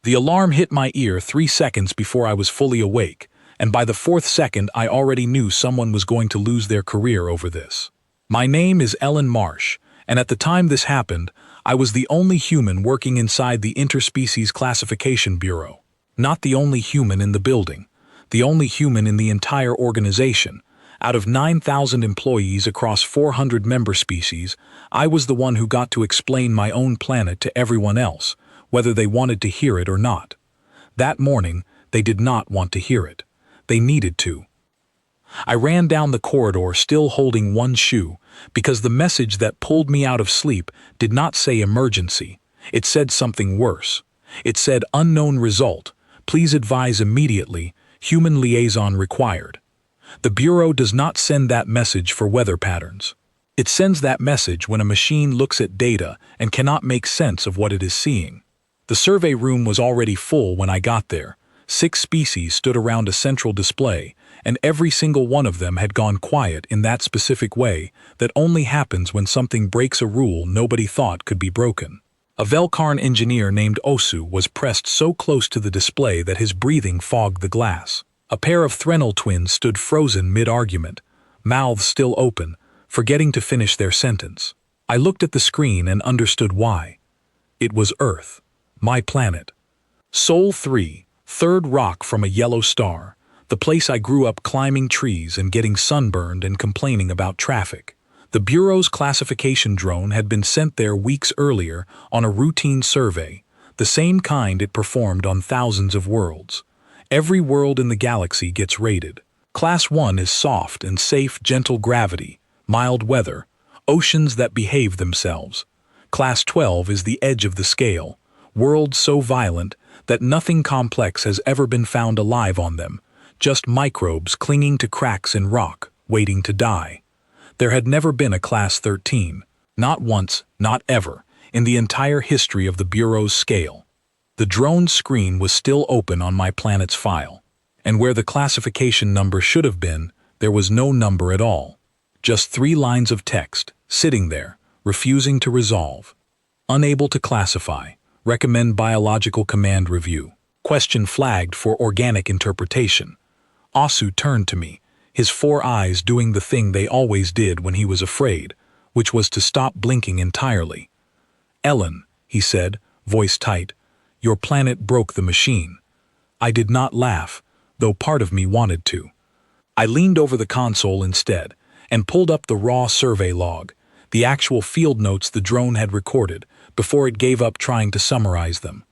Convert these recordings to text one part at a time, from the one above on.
The alarm hit my ear 3 seconds before I was fully awake, and by the 4th second I already knew someone was going to lose their career over this. My name is Ellen Marsh, and at the time this happened, I was the only human working inside the Interspecies Classification Bureau. Not the only human in the building, the only human in the entire organization. Out of 9,000 employees across 400 member species, I was the one who got to explain my own planet to everyone else, whether they wanted to hear it or not. That morning, they did not want to hear it. They needed to. I ran down the corridor still holding one shoe, because the message that pulled me out of sleep did not say emergency. It said something worse. It said unknown result. Please advise immediately. Human liaison required. The Bureau does not send that message for weather patterns. It sends that message when a machine looks at data and cannot make sense of what it is seeing. The survey room was already full when I got there. 6 species stood around a central display, and every single one of them had gone quiet in that specific way that only happens when something breaks a rule nobody thought could be broken. A Velkarn engineer named Osu was pressed so close to the display that his breathing fogged the glass. A pair of Threnel twins stood frozen mid-argument, mouths still open, forgetting to finish their sentence. I looked at the screen and understood why. It was Earth, my planet. Sol 3, third rock from a yellow star, the place I grew up climbing trees and getting sunburned and complaining about traffic. The Bureau's classification drone had been sent there weeks earlier on a routine survey, the same kind it performed on thousands of worlds. Every world in the galaxy gets rated. Class 1 is soft and safe, gentle gravity, mild weather, oceans that behave themselves. Class 12 is the edge of the scale, worlds so violent that nothing complex has ever been found alive on them, just microbes clinging to cracks in rock, waiting to die. There had never been a Class 13, not once, not ever, in the entire history of the Bureau's scale. The drone's screen was still open on my planet's file, and where the classification number should have been, there was no number at all. Just 3 lines of text, sitting there, refusing to resolve. Unable to classify. Recommend biological command review. Question flagged for organic interpretation. Osu turned to me, his 4 eyes doing the thing they always did when he was afraid, which was to stop blinking entirely. Ellen, he said, voice tight, your planet broke the machine. I did not laugh, though part of me wanted to. I leaned over the console instead and pulled up the raw survey log, the actual field notes the drone had recorded, before it gave up trying to summarize them.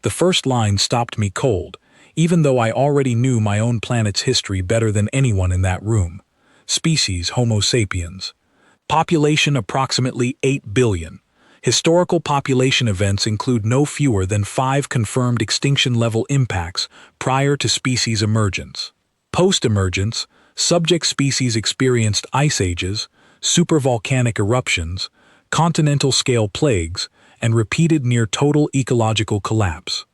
The first line stopped me cold, even though I already knew my own planet's history better than anyone in that room. Species Homo sapiens. Population approximately 8 billion. Historical population events include no fewer than 5 confirmed extinction-level impacts prior to species emergence. Post-emergence, subject species experienced ice ages, supervolcanic eruptions, continental-scale plagues, and repeated near-total ecological collapse.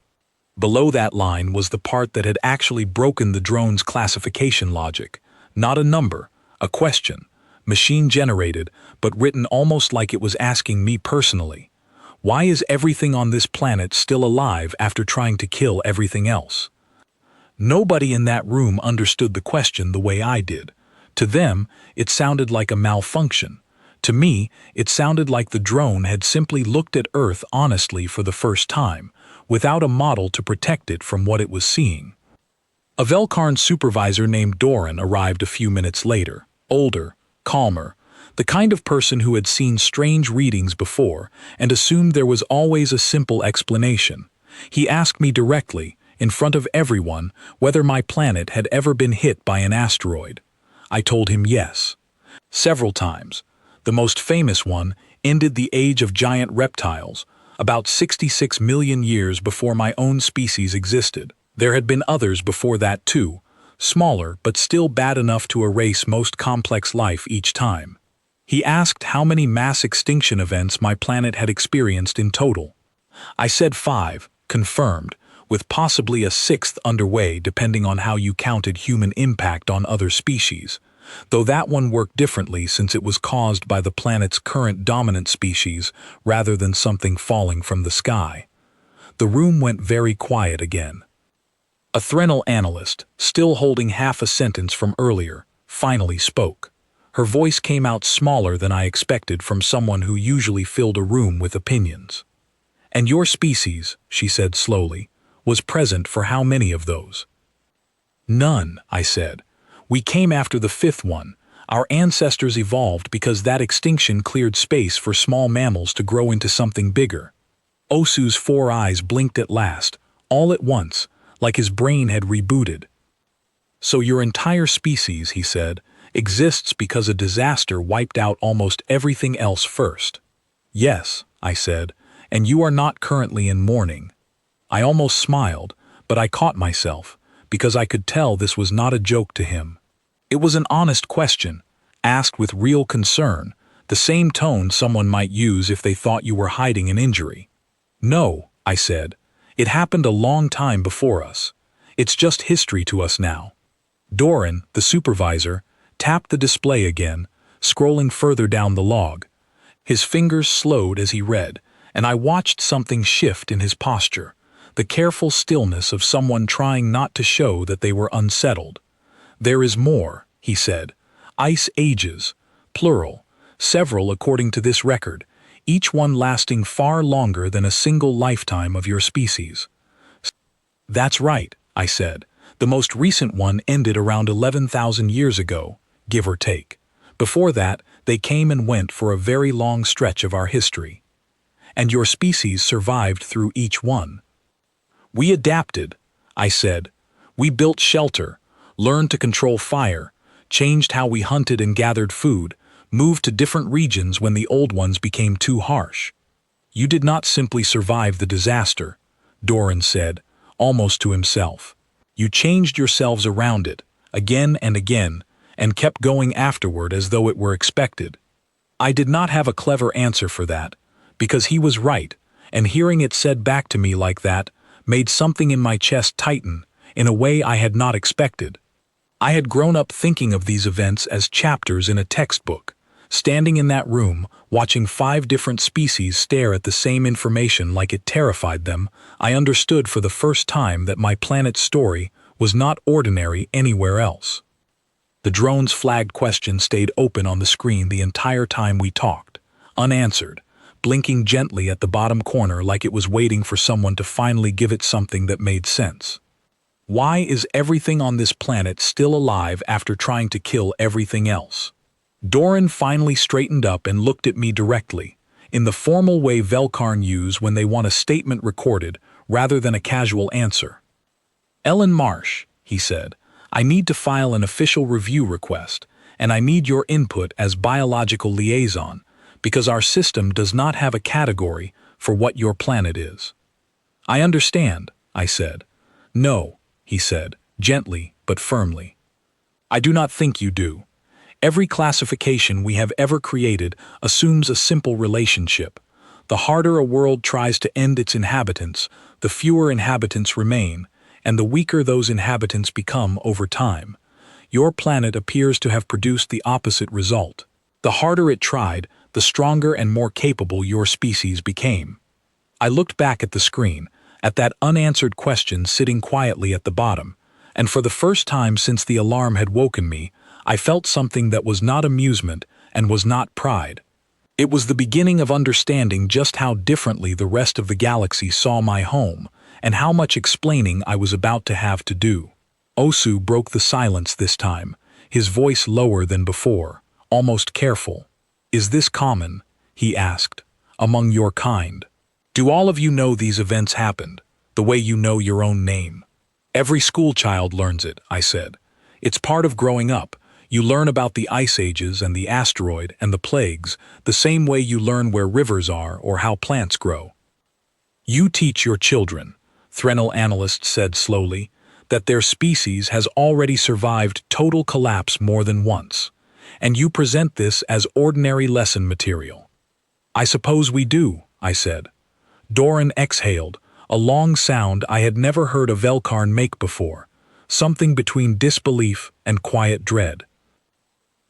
Below that line was the part that had actually broken the drone's classification logic. Not a number, a question. Machine-generated, but written almost like it was asking me personally. Why is everything on this planet still alive after trying to kill everything else? Nobody in that room understood the question the way I did. To them, it sounded like a malfunction. To me, it sounded like the drone had simply looked at Earth honestly for the first time, without a model to protect it from what it was seeing. A Velkarn supervisor named Doran arrived a few minutes later, older, calmer, the kind of person who had seen strange readings before and assumed there was always a simple explanation. He asked me directly, in front of everyone, whether my planet had ever been hit by an asteroid. I told him yes. Several times. The most famous one ended the age of giant reptiles, about 66 million years before my own species existed. There had been others before that too, smaller but still bad enough to erase most complex life each time. He asked how many mass extinction events my planet had experienced in total. I said 5, confirmed, with possibly a 6th underway depending on how you counted human impact on other species, though that one worked differently since it was caused by the planet's current dominant species rather than something falling from the sky. The room went very quiet again. A Threnal analyst, still holding half a sentence from earlier, finally spoke. Her voice came out smaller than I expected from someone who usually filled a room with opinions. "And your species," she said slowly, "was present for how many of those?" "None," I said. "We came after the fifth one. Our ancestors evolved because that extinction cleared space for small mammals to grow into something bigger." Osu's 4 eyes blinked at last, all at once, like his brain had rebooted. "So your entire species," he said, "exists because a disaster wiped out almost everything else first." "Yes," I said, "and you are not currently in mourning." I almost smiled, but I caught myself, because I could tell this was not a joke to him. It was an honest question, asked with real concern, the same tone someone might use if they thought you were hiding an injury. "No," I said. "It happened a long time before us. It's just history to us now." Doran, the supervisor, tapped the display again, scrolling further down the log. His fingers slowed as he read, and I watched something shift in his posture, the careful stillness of someone trying not to show that they were unsettled. "There is more," he said. "Ice ages, plural, several according to this record, each one lasting far longer than a single lifetime of your species." "That's right," I said. "The most recent one ended around 11,000 years ago, give or take. Before that, they came and went for a very long stretch of our history. And your species survived through each one." "We adapted," I said. "We built shelter, learned to control fire, changed how we hunted and gathered food, moved to different regions when the old ones became too harsh." "You did not simply survive the disaster," Doran said, almost to himself. "You changed yourselves around it, again and again, and kept going afterward as though it were expected." I did not have a clever answer for that, because he was right, and hearing it said back to me like that made something in my chest tighten in a way I had not expected. I had grown up thinking of these events as chapters in a textbook. Standing in that room, watching 5 different species stare at the same information like it terrified them, I understood for the first time that my planet's story was not ordinary anywhere else. The drone's flagged question stayed open on the screen the entire time we talked, unanswered, blinking gently at the bottom corner like it was waiting for someone to finally give it something that made sense. Why is everything on this planet still alive after trying to kill everything else? Doran finally straightened up and looked at me directly, in the formal way Velkarn use when they want a statement recorded rather than a casual answer. "Ellen Marsh," he said, "I need to file an official review request, and I need your input as biological liaison, because our system does not have a category for what your planet is." "I understand," I said. "No," he said, gently but firmly. "I do not think you do. Every classification we have ever created assumes a simple relationship. The harder a world tries to end its inhabitants, the fewer inhabitants remain, and the weaker those inhabitants become over time. Your planet appears to have produced the opposite result. The harder it tried, the stronger and more capable your species became." I looked back at the screen, at that unanswered question sitting quietly at the bottom, and for the first time since the alarm had woken me, I felt something that was not amusement and was not pride. It was the beginning of understanding just how differently the rest of the galaxy saw my home, and how much explaining I was about to have to do. Osu broke the silence this time, his voice lower than before, almost careful. "Is this common," he asked, "among your kind? Do all of you know these events happened, the way you know your own name?" "Every schoolchild learns it," I said. "It's part of growing up. You learn about the ice ages and the asteroid and the plagues, the same way you learn where rivers are or how plants grow." "You teach your children," Threnal analyst said slowly, "that their species has already survived total collapse more than once, and you present this as ordinary lesson material." "I suppose we do," I said. Doran exhaled, a long sound I had never heard a Velkarn make before, something between disbelief and quiet dread.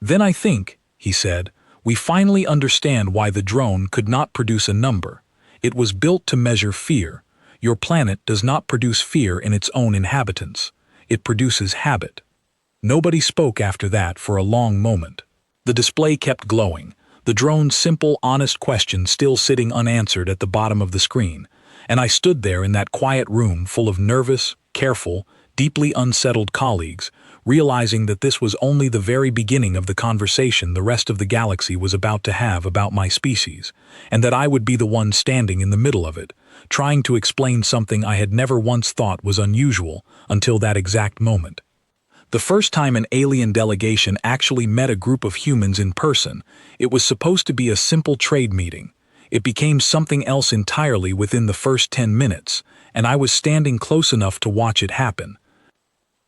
"Then I think," he said, "we finally understand why the drone could not produce a number. It was built to measure fear. Your planet does not produce fear in its own inhabitants. It produces habit. Nobody spoke after that for a long moment. The display kept glowing, the drone's simple, honest question still sitting unanswered at the bottom of the screen, and I stood there in that quiet room full of nervous, careful, deeply unsettled colleagues, realizing that this was only the very beginning of the conversation the rest of the galaxy was about to have about my species, and that I would be the one standing in the middle of it, trying to explain something I had never once thought was unusual until that exact moment. The first time an alien delegation actually met a group of humans in person, it was supposed to be a simple trade meeting. It became something else entirely within the first 10 minutes, and I was standing close enough to watch it happen.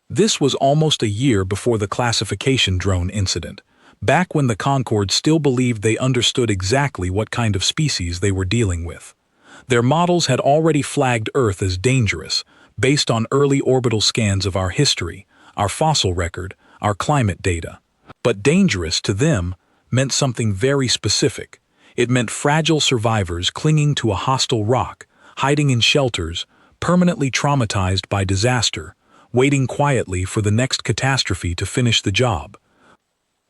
This was almost a year before the classification drone incident, back when the Concorde still believed they understood exactly what kind of species they were dealing with. Their models had already flagged Earth as dangerous, based on early orbital scans of our history, our fossil record, our climate data. But dangerous to them meant something very specific. It meant fragile survivors clinging to a hostile rock, hiding in shelters, permanently traumatized by disaster, waiting quietly for the next catastrophe to finish the job.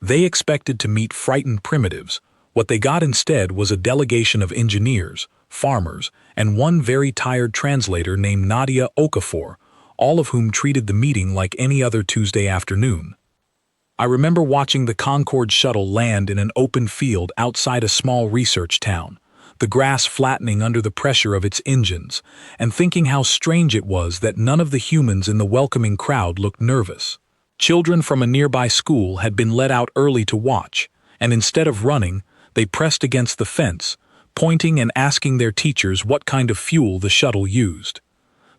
They expected to meet frightened primitives. What they got instead was a delegation of engineers, farmers, and one very tired translator named Nadia Okafor, all of whom treated the meeting like any other Tuesday afternoon. I remember watching the Concorde shuttle land in an open field outside a small research town, the grass flattening under the pressure of its engines, and thinking how strange it was that none of the humans in the welcoming crowd looked nervous. Children from a nearby school had been let out early to watch, and instead of running, they pressed against the fence, pointing and asking their teachers what kind of fuel the shuttle used.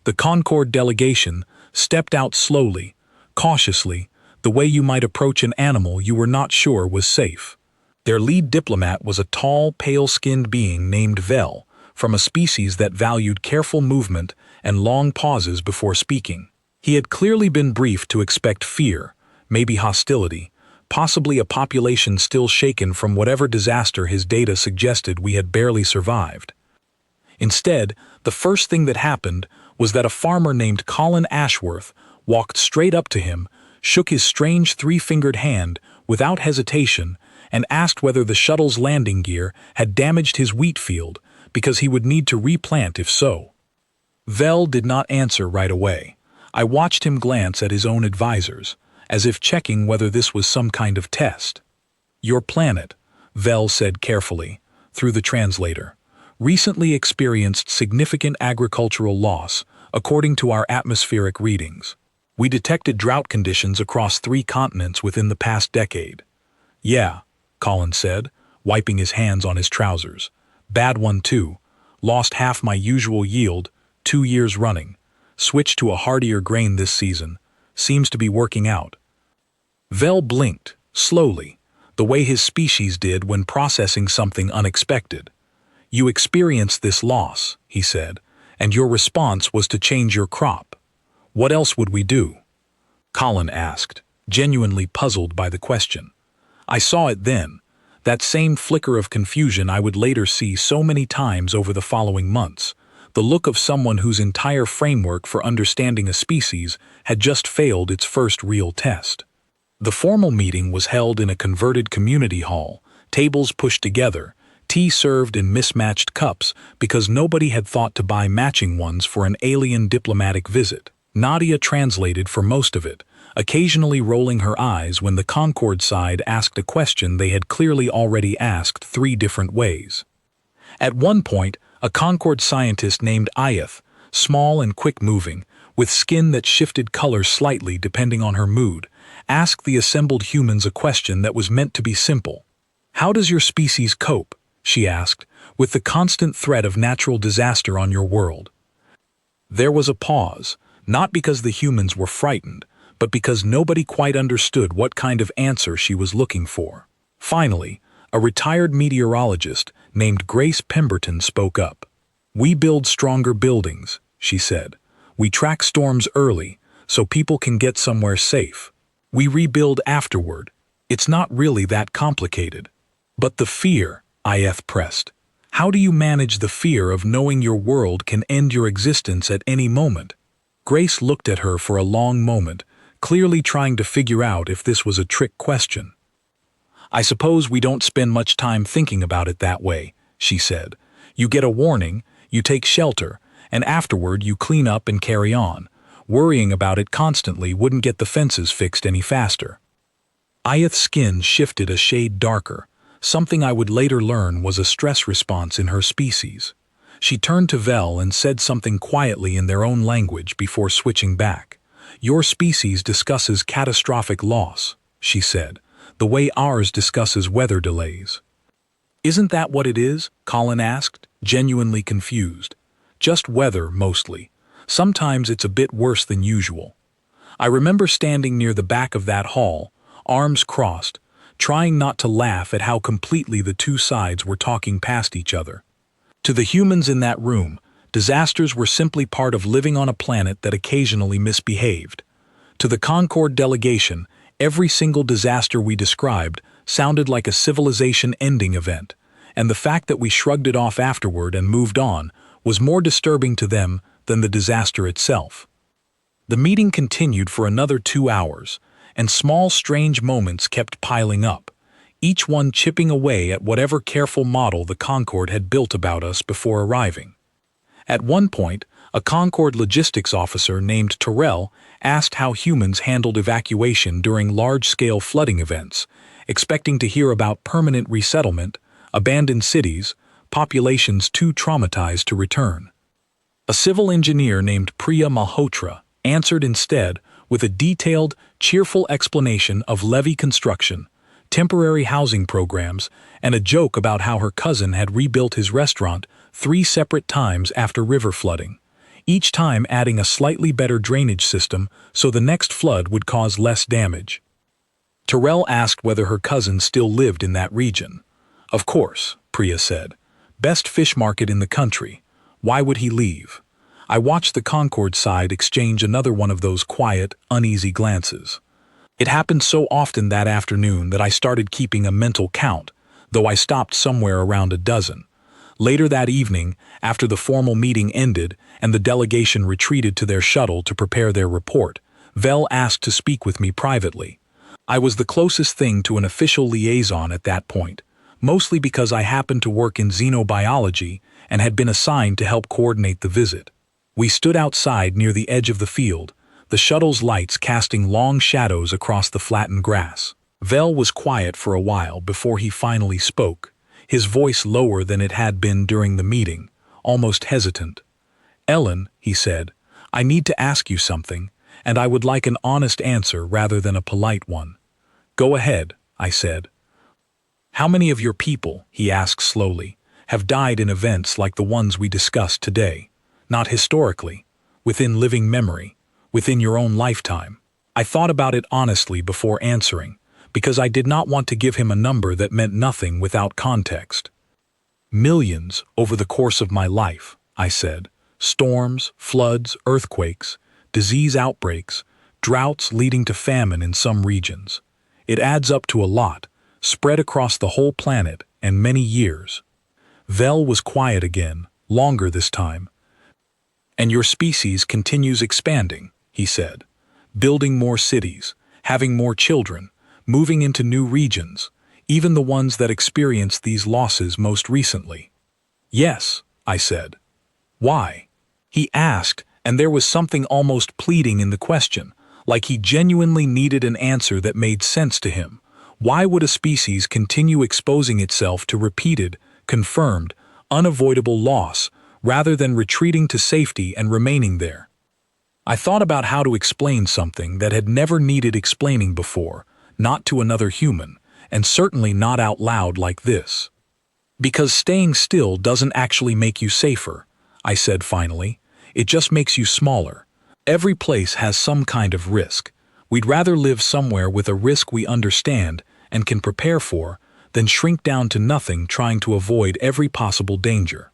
The Concorde delegation stepped out slowly, cautiously, the way you might approach an animal you were not sure was safe. Their lead diplomat was a tall, pale-skinned being named Vel, from a species that valued careful movement and long pauses before speaking. He had clearly been briefed to expect fear, maybe hostility, possibly a population still shaken from whatever disaster his data suggested we had barely survived. Instead, the first thing that happened was that a farmer named Colin Ashworth walked straight up to him, shook his strange three-fingered hand without hesitation, and asked whether the shuttle's landing gear had damaged his wheat field because he would need to replant if so. Vel did not answer right away. I watched him glance at his own advisors, as if checking whether this was some kind of test. "Your planet," Vel said carefully, through the translator, "recently experienced significant agricultural loss, according to our atmospheric readings. We detected drought conditions across 3 continents within the past decade." "Yeah," Colin said, wiping his hands on his trousers. "Bad one too. Lost half my usual yield, 2 years running. Switched to a hardier grain this season. Seems to be working out." Vel blinked, slowly, the way his species did when processing something unexpected. "You experienced this loss," he said, "and your response was to change your crop. What else would we do?" Colin asked, genuinely puzzled by the question. I saw it then, that same flicker of confusion I would later see so many times over the following months, the look of someone whose entire framework for understanding a species had just failed its first real test. The formal meeting was held in a converted community hall, tables pushed together, tea served in mismatched cups because nobody had thought to buy matching ones for an alien diplomatic visit. Nadia translated for most of it, occasionally rolling her eyes when the Concorde side asked a question they had clearly already asked 3 different ways. At one point, a Concorde scientist named Ayeth, small and quick-moving, with skin that shifted color slightly depending on her mood, asked the assembled humans a question that was meant to be simple. "How does your species cope," she asked, "with the constant threat of natural disaster on your world?" There was a pause, not because the humans were frightened, but because nobody quite understood what kind of answer she was looking for. Finally, a retired meteorologist named Grace Pemberton spoke up. "We build stronger buildings," she said. "We track storms early, so people can get somewhere safe. We rebuild afterward. It's not really that complicated." "But the fear," Ayeth pressed. How do you manage the fear of knowing your world can end your existence at any moment? Grace looked at her for a long moment, clearly trying to figure out if this was a trick question. I suppose we don't spend much time thinking about it that way, she said. You get a warning, you take shelter, and afterward you clean up and carry on. Worrying about it constantly wouldn't get the fences fixed any faster. Ayath's skin shifted a shade darker. Something I would later learn was a stress response in her species. She turned to Vel and said something quietly in their own language before switching back. Your species discusses catastrophic loss, she said, the way ours discusses weather delays. Isn't that what it is? Colin asked, genuinely confused. Just weather, mostly. Sometimes it's a bit worse than usual. I remember standing near the back of that hall, arms crossed, trying not to laugh at how completely the two sides were talking past each other. To the humans in that room, disasters were simply part of living on a planet that occasionally misbehaved. To the Concord delegation, every single disaster we described sounded like a civilization-ending event, and the fact that we shrugged it off afterward and moved on was more disturbing to them than the disaster itself. The meeting continued for another 2 hours, and small strange moments kept piling up, each one chipping away at whatever careful model the Concord had built about us before arriving. At one point, a Concord logistics officer named Terrell asked how humans handled evacuation during large-scale flooding events, expecting to hear about permanent resettlement, abandoned cities, populations too traumatized to return. A civil engineer named Priya Malhotra answered instead with a detailed, cheerful explanation of levee construction, temporary housing programs, and a joke about how her cousin had rebuilt his restaurant 3 separate times after river flooding, each time adding a slightly better drainage system so the next flood would cause less damage. Terrell asked whether her cousin still lived in that region. Of course, Priya said. Best fish market in the country. Why would he leave? I watched the Concord side exchange another one of those quiet, uneasy glances. It happened so often that afternoon that I started keeping a mental count, though I stopped somewhere around a dozen. Later that evening, after the formal meeting ended and the delegation retreated to their shuttle to prepare their report, Vel asked to speak with me privately. I was the closest thing to an official liaison at that point, mostly because I happened to work in xenobiology and had been assigned to help coordinate the visit. We stood outside near the edge of the field, the shuttle's lights casting long shadows across the flattened grass. Vel was quiet for a while before he finally spoke, his voice lower than it had been during the meeting, almost hesitant. Ellen, he said, I need to ask you something, and I would like an honest answer rather than a polite one. Go ahead, I said. How many of your people, he asked slowly, have died in events like the ones we discussed today? Not historically, within living memory, within your own lifetime. I thought about it honestly before answering, because I did not want to give him a number that meant nothing without context. Millions over the course of my life, I said. Storms, floods, earthquakes, disease outbreaks, droughts leading to famine in some regions. It adds up to a lot, spread across the whole planet and many years. Vel was quiet again, longer this time. And your species continues expanding, he said. Building more cities, having more children, moving into new regions, even the ones that experienced these losses most recently. Yes, I said. Why? He asked, and there was something almost pleading in the question, like he genuinely needed an answer that made sense to him. Why would a species continue exposing itself to repeated, confirmed, unavoidable loss, rather than retreating to safety and remaining there? I thought about how to explain something that had never needed explaining before, not to another human, and certainly not out loud like this. Because staying still doesn't actually make you safer, I said finally. It just makes you smaller. Every place has some kind of risk. We'd rather live somewhere with a risk we understand and can prepare for than shrink down to nothing trying to avoid every possible danger.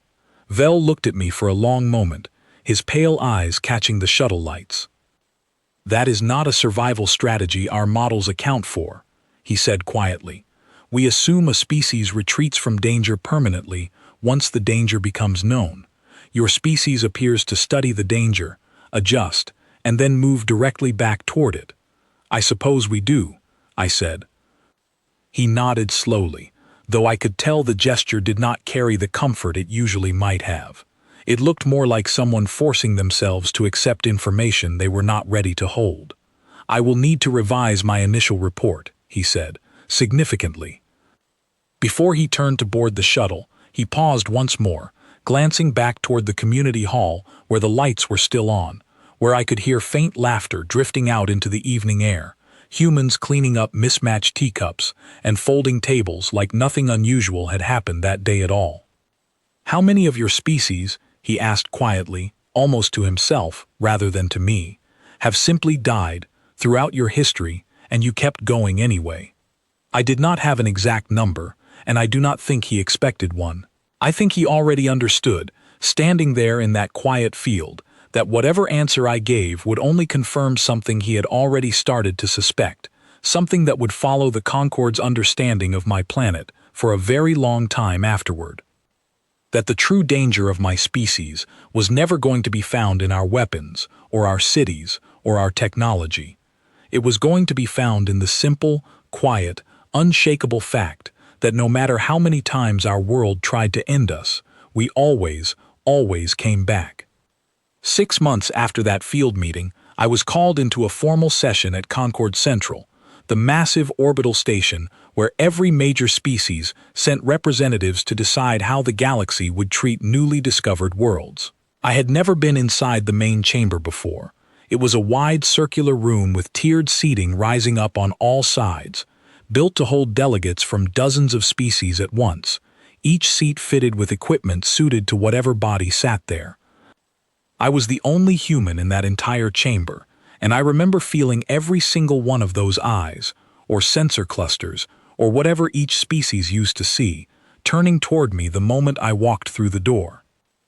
Vel looked at me for a long moment, his pale eyes catching the shuttle lights. That is not a survival strategy our models account for, he said quietly. We assume a species retreats from danger permanently once the danger becomes known. Your species appears to study the danger, adjust, and then move directly back toward it. I suppose we do, I said. He nodded slowly, though I could tell the gesture did not carry the comfort it usually might have. It looked more like someone forcing themselves to accept information they were not ready to hold. I will need to revise my initial report, he said, significantly. Before he turned to board the shuttle, he paused once more, glancing back toward the community hall where the lights were still on, where I could hear faint laughter drifting out into the evening air, humans cleaning up mismatched teacups and folding tables like nothing unusual had happened that day at all. "How many of your species," he asked quietly, almost to himself rather than to me, "have simply died throughout your history and you kept going anyway?" I did not have an exact number, and I do not think he expected one. I think he already understood, standing there in that quiet field, that whatever answer I gave would only confirm something he had already started to suspect, something that would follow the Concorde's understanding of my planet for a very long time afterward. That the true danger of my species was never going to be found in our weapons, or our cities, or our technology. It was going to be found in the simple, quiet, unshakable fact that no matter how many times our world tried to end us, we always came back. 6 months after that field meeting, I was called into a formal session at Concorde Central, the massive orbital station where every major species sent representatives to decide how the galaxy would treat newly discovered worlds. I had never been inside the main chamber before. It was a wide circular room with tiered seating rising up on all sides, built to hold delegates from dozens of species at once, each seat fitted with equipment suited to whatever body sat there. I was the only human in that entire chamber, and I remember feeling every single one of those eyes, or sensor clusters, or whatever each species used to see, turning toward me the moment I walked through the door.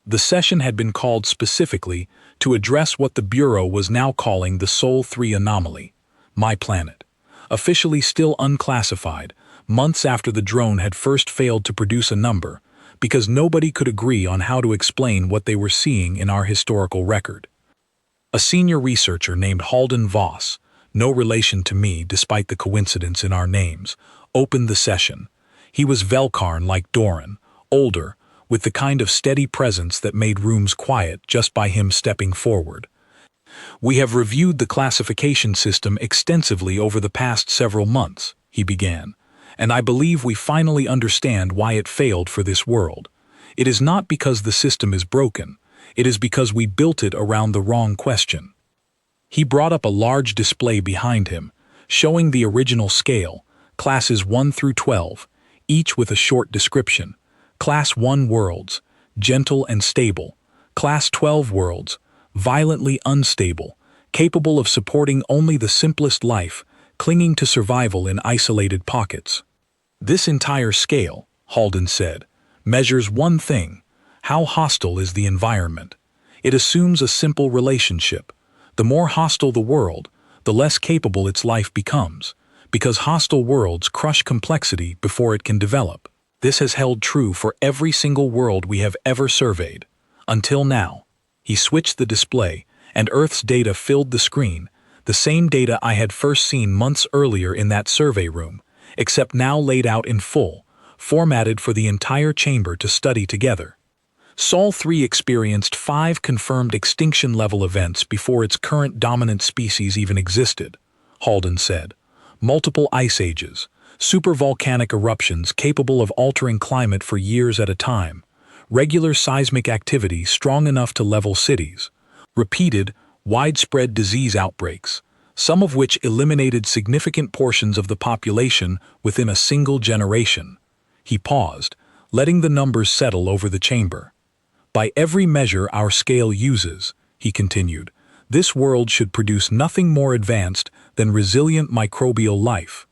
The session had been called specifically to address what the Bureau was now calling the Sol 3 anomaly, my planet. Officially still unclassified, months after the drone had first failed to produce a number, because nobody could agree on how to explain what they were seeing in our historical record. A senior researcher named Halden Voss, no relation to me despite the coincidence in our names, opened the session. He was Velkarn like Doran, older, with the kind of steady presence that made rooms quiet just by him stepping forward. "We have reviewed the classification system extensively over the past several months," he began, "and I believe we finally understand why it failed for this world. It is not because the system is broken, it is because we built it around the wrong question." He brought up a large display behind him, showing the original scale, classes 1 through 12, each with a short description. Class 1 worlds, gentle and stable. Class 12 worlds, violently unstable, capable of supporting only the simplest life, clinging to survival in isolated pockets. "This entire scale," Halden said, "measures one thing: how hostile is the environment. It assumes a simple relationship. The more hostile the world, the less capable its life becomes, because hostile worlds crush complexity before it can develop. This has held true for every single world we have ever surveyed. Until now." He switched the display, and Earth's data filled the screen, the same data I had first seen months earlier in that survey room, except now laid out in full, formatted for the entire chamber to study together. Sol 3 experienced 5 confirmed extinction-level events before its current dominant species even existed, Halden said. Multiple ice ages, supervolcanic eruptions capable of altering climate for years at a time, regular seismic activity strong enough to level cities, repeated, widespread disease outbreaks, some of which eliminated significant portions of the population within a single generation. He paused, letting the numbers settle over the chamber. "By every measure our scale uses," he continued, "this world should produce nothing more advanced than resilient microbial life.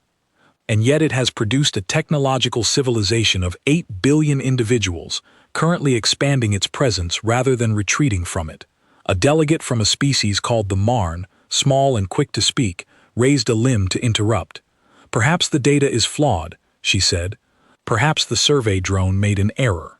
And yet it has produced a technological civilization of 8 billion individuals, currently expanding its presence rather than retreating from it." A delegate from a species called the Marn, small and quick to speak, raised a limb to interrupt. "Perhaps the data is flawed," she said. "Perhaps the survey drone made an error."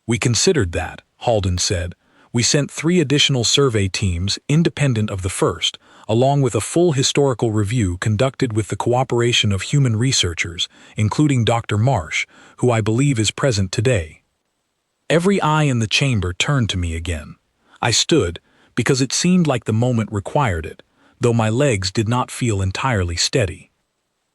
We considered that, Halden said. We sent 3 additional survey teams, independent of the first, along with a full historical review conducted with the cooperation of human researchers, including Dr. Marsh, who I believe is present today. Every eye in the chamber turned to me again. I stood, because it seemed like the moment required it, though my legs did not feel entirely steady.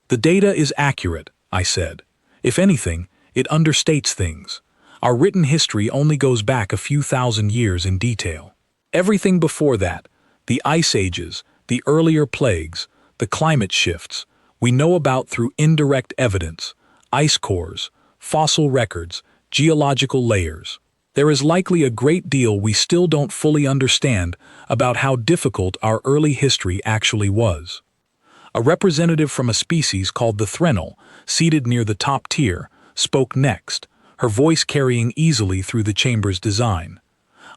The data is accurate, I said. If anything, it understates things. Our written history only goes back a few thousand years in detail. Everything before that, the ice ages, the earlier plagues, the climate shifts, we know about through indirect evidence, ice cores, fossil records, geological layers. There is likely a great deal we still don't fully understand about how difficult our early history actually was. A representative from a species called the Threnal, seated near the top tier, spoke next, her voice carrying easily through the chamber's design.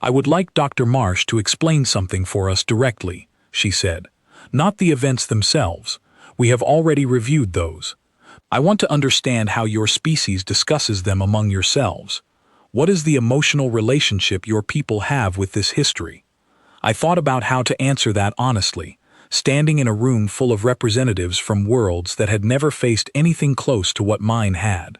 I would like Dr. Marsh to explain something for us directly, she said. Not the events themselves. We have already reviewed those. I want to understand how your species discusses them among yourselves. What is the emotional relationship your people have with this history? I thought about how to answer that honestly, standing in a room full of representatives from worlds that had never faced anything close to what mine had.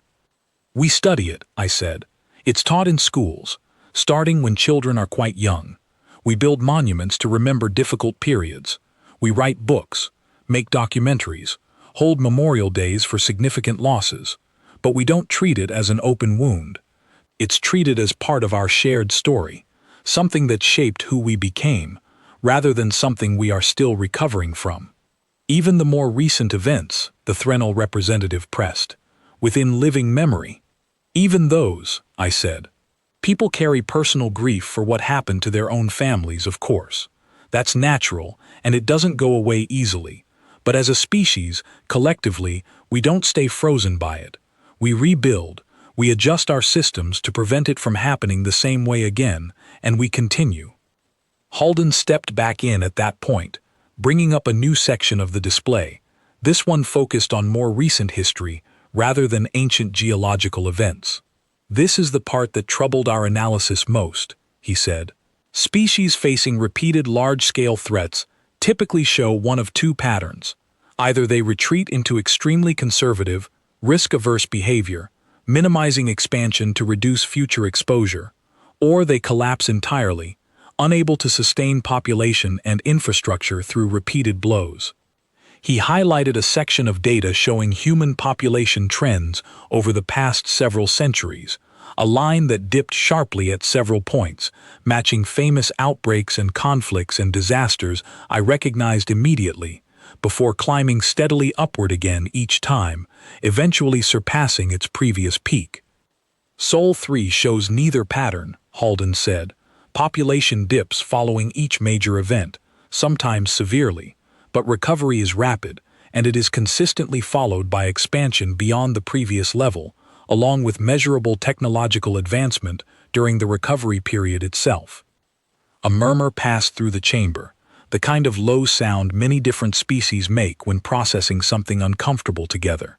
We study it, I said. It's taught in schools, starting when children are quite young. We build monuments to remember difficult periods. We write books, make documentaries, hold memorial days for significant losses, but we don't treat it as an open wound. It's treated as part of our shared story, something that shaped who we became, rather than something we are still recovering from. Even the more recent events, the Threnal representative pressed, within living memory. Even those, I said. People carry personal grief for what happened to their own families, of course. That's natural, and it doesn't go away easily. But as a species, collectively, we don't stay frozen by it. We rebuild, we adjust our systems to prevent it from happening the same way again, and we continue. Halden stepped back in at that point, bringing up a new section of the display. This one focused on more recent history, rather than ancient geological events. This is the part that troubled our analysis most, he said. Species facing repeated large-scale threats typically show one of 2 patterns. Either they retreat into extremely conservative, risk-averse behavior, minimizing expansion to reduce future exposure, or they collapse entirely, unable to sustain population and infrastructure through repeated blows. He highlighted a section of data showing human population trends over the past several centuries, a line that dipped sharply at several points, matching famous outbreaks and conflicts and disasters I recognized immediately, before climbing steadily upward again each time, eventually surpassing its previous peak. Sol 3 shows neither pattern, Halden said. Population dips following each major event, sometimes severely, but recovery is rapid, and it is consistently followed by expansion beyond the previous level, along with measurable technological advancement during the recovery period itself. A murmur passed through the chamber, the kind of low sound many different species make when processing something uncomfortable together.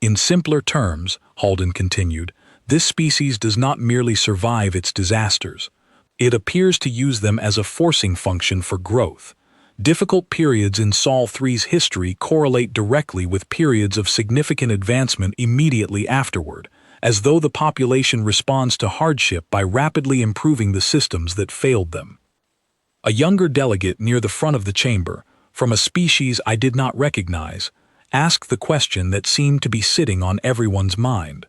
In simpler terms, Halden continued, this species does not merely survive its disasters. It appears to use them as a forcing function for growth. Difficult periods in Sol 3's history correlate directly with periods of significant advancement immediately afterward, as though the population responds to hardship by rapidly improving the systems that failed them. A younger delegate near the front of the chamber, from a species I did not recognize, asked the question that seemed to be sitting on everyone's mind.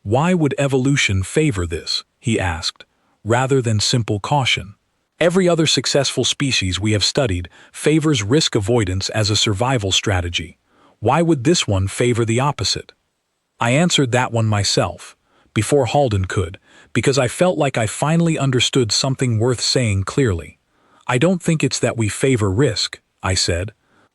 Why would evolution favor this, he asked, rather than simple caution? Every other successful species we have studied favors risk avoidance as a survival strategy. Why would this one favor the opposite? I answered that one myself, before Halden could, because I felt like I finally understood something worth saying clearly. I don't think it's that we favor risk, I said.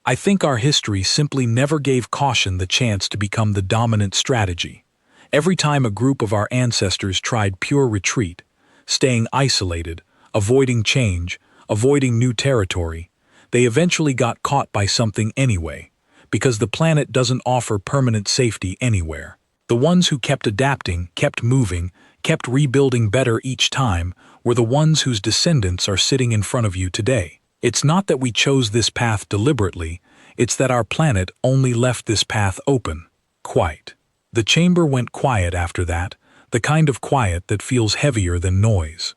I think our history simply never gave caution the chance to become the dominant strategy. Every time a group of our ancestors tried pure retreat, staying isolated, avoiding change, avoiding new territory, they eventually got caught by something anyway, because the planet doesn't offer permanent safety anywhere. The ones who kept adapting, kept moving, kept rebuilding better each time, were the ones whose descendants are sitting in front of you today. It's not that we chose this path deliberately, it's that our planet only left this path open. Quite. The chamber went quiet after that, the kind of quiet that feels heavier than noise.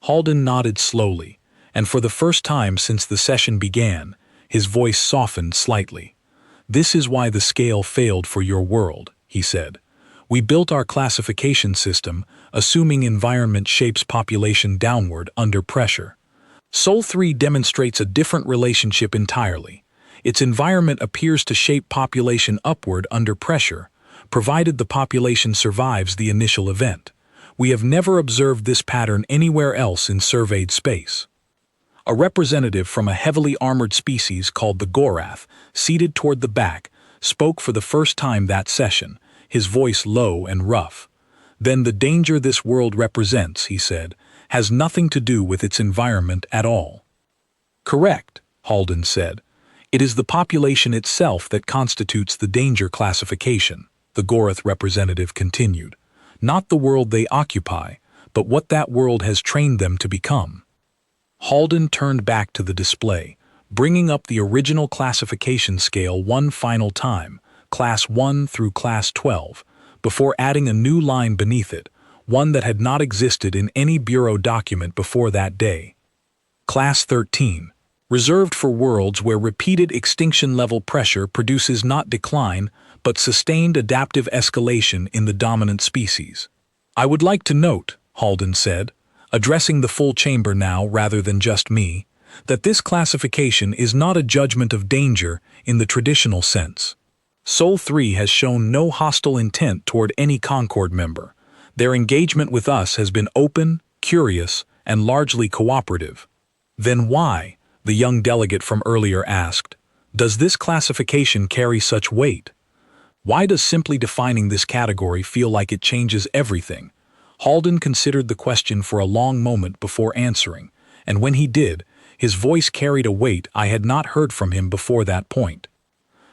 Halden nodded slowly, and for the first time since the session began, his voice softened slightly. "This is why the scale failed for your world," he said. "We built our classification system, assuming environment shapes population downward under pressure. Sol 3 demonstrates a different relationship entirely. Its environment appears to shape population upward under pressure, provided the population survives the initial event. We have never observed this pattern anywhere else in surveyed space." A representative from a heavily armored species called the Gorath, seated toward the back, spoke for the first time that session, his voice low and rough. "Then the danger this world represents," he said, "has nothing to do with its environment at all." "Correct," Halden said. "It is the population itself that constitutes the danger classification," the Gorath representative continued. "Not the world they occupy, but what that world has trained them to become." Halden turned back to the display, bringing up the original classification scale one final time, Class 1 through Class 12, before adding a new line beneath it, one that had not existed in any Bureau document before that day. Class 13, reserved for worlds where repeated extinction-level pressure produces not decline, but sustained adaptive escalation in the dominant species. "I would like to note," Halden said, addressing the full chamber now rather than just me, "that this classification is not a judgment of danger in the traditional sense. Sol 3 has shown no hostile intent toward any Concord member. Their engagement with us has been open, curious, and largely cooperative." "Then why," the young delegate from earlier asked, "does this classification carry such weight? Why does simply defining this category feel like it changes everything?" Halden considered the question for a long moment before answering, and when he did, his voice carried a weight I had not heard from him before that point.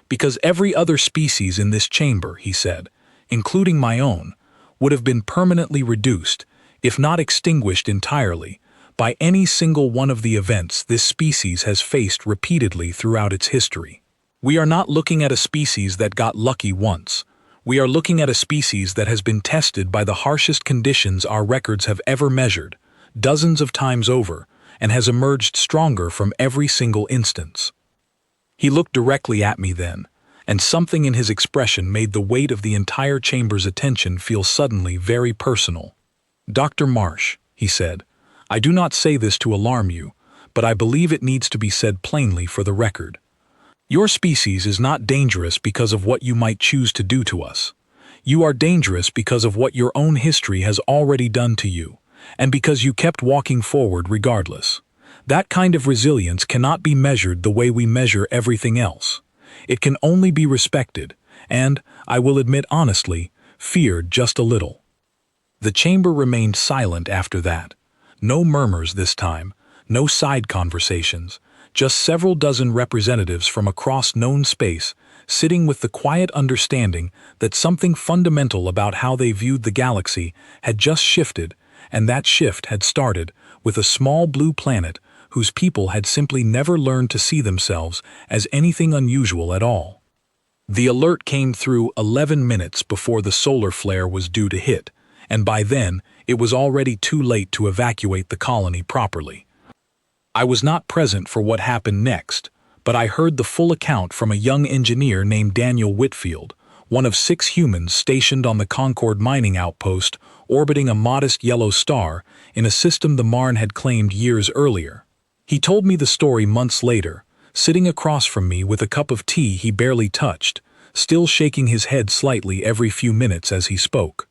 "Because every other species in this chamber," he said, "including my own, would have been permanently reduced, if not extinguished entirely, by any single one of the events this species has faced repeatedly throughout its history. We are not looking at a species that got lucky once. We are looking at a species that has been tested by the harshest conditions our records have ever measured, dozens of times over, and has emerged stronger from every single instance." He looked directly at me then, and something in his expression made the weight of the entire chamber's attention feel suddenly very personal. "Dr. Marsh," he said, "I do not say this to alarm you, but I believe it needs to be said plainly for the record. Your species is not dangerous because of what you might choose to do to us. You are dangerous because of what your own history has already done to you, and because you kept walking forward regardless. That kind of resilience cannot be measured the way we measure everything else. It can only be respected, and, I will admit honestly, feared just a little." The chamber remained silent after that. No murmurs this time, no side conversations, just several dozen representatives from across known space sitting with the quiet understanding that something fundamental about how they viewed the galaxy had just shifted, and that shift had started with a small blue planet whose people had simply never learned to see themselves as anything unusual at all. The alert came through 11 minutes before the solar flare was due to hit, and by then it was already too late to evacuate the colony properly. I was not present for what happened next, but I heard the full account from a young engineer named Daniel Whitfield, one of 6 humans stationed on the Concord mining outpost orbiting a modest yellow star in a system the Marn had claimed years earlier. He told me the story months later, sitting across from me with a cup of tea he barely touched, still shaking his head slightly every few minutes as he spoke.